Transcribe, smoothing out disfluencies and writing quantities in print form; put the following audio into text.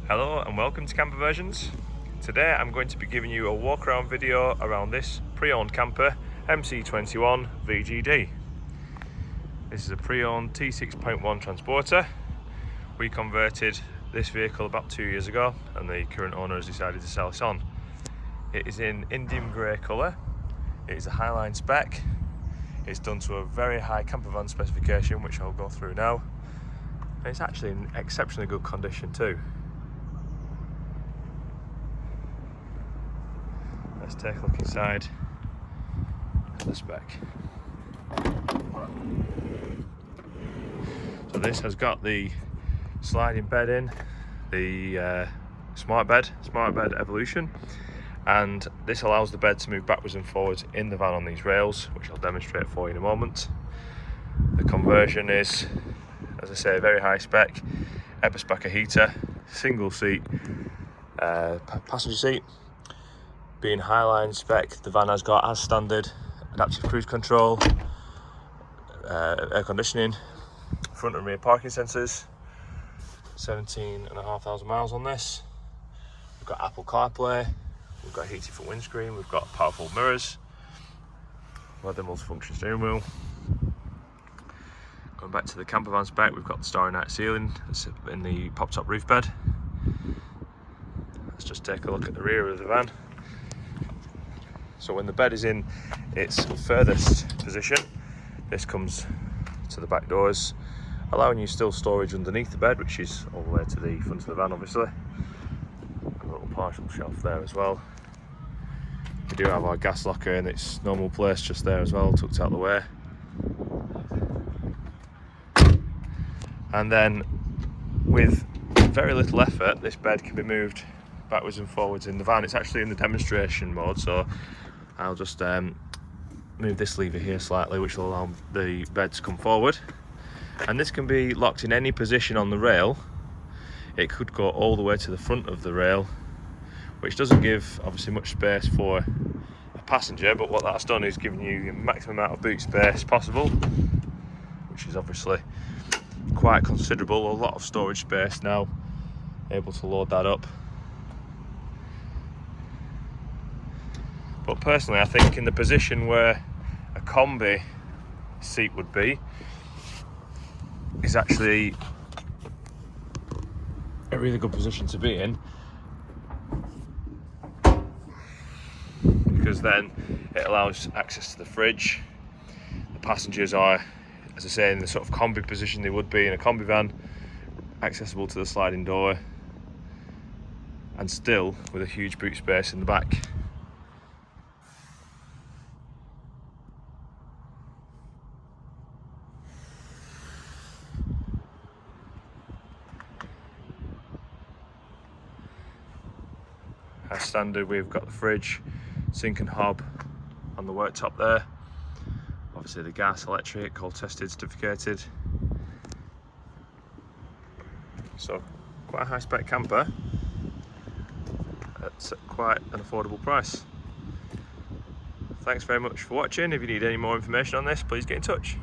Hello and welcome to Camper Versions. Today I'm going to be giving you a walk around video around this pre-owned camper MC21 VGD. This is a pre-owned T6.1 transporter. We converted this vehicle about 2 years ago and the current owner has decided to sell this on. It is in Indian grey colour. It is a Highline spec. It's done to a very high campervan specification, which I'll go through now. And it's actually in exceptionally good condition too. Let's take a look inside the spec. So this has got the sliding bed in, the Smartbed Evolution, and this allows the bed to move backwards and forwards in the van on these rails, which I'll demonstrate for you in a moment. The conversion is, as I say, very high spec, Eberspacher heater, single seat, passenger seat. Being Highline spec, the van has got, as standard, adaptive cruise control, air conditioning, front and rear parking sensors, 17,500 miles on this. We've got Apple CarPlay, we've got heated front windscreen, we've got powerful mirrors, leather multifunction steering wheel. Going back to the campervan spec, we've got the Starry Night ceiling in the pop-top roof bed. Let's just take a look at the rear of the van. So when the bed is in its furthest position, this comes to the back doors, allowing you still storage underneath the bed, which is all the way to the front of the van obviously. A little partial shelf there as well. We do have our gas locker in its normal place just there as well, tucked out of the way. And then with very little effort, this bed can be moved backwards and forwards in the van. It's actually in the demonstration mode, so I'll just move this lever here slightly, which will allow the bed to come forward. And this can be locked in any position on the rail. It could go all the way to the front of the rail, which doesn't give obviously much space for a passenger, but what that's done is giving you the maximum amount of boot space possible, which is obviously quite considerable. A lot of storage space now, able to load that up. But personally, I think in the position where a combi seat would be, is actually a really good position to be in, because then it allows access to the fridge. The passengers are, as I say, in the sort of combi position they would be in a combi van, accessible to the sliding door, and still with a huge boot space in the back. As standard, we've got the fridge, sink and hob on the worktop there. Obviously the gas, electric, all tested, certificated. So quite a high spec camper at quite an affordable price. Thanks very much for watching. If you need any more information on this, please get in touch.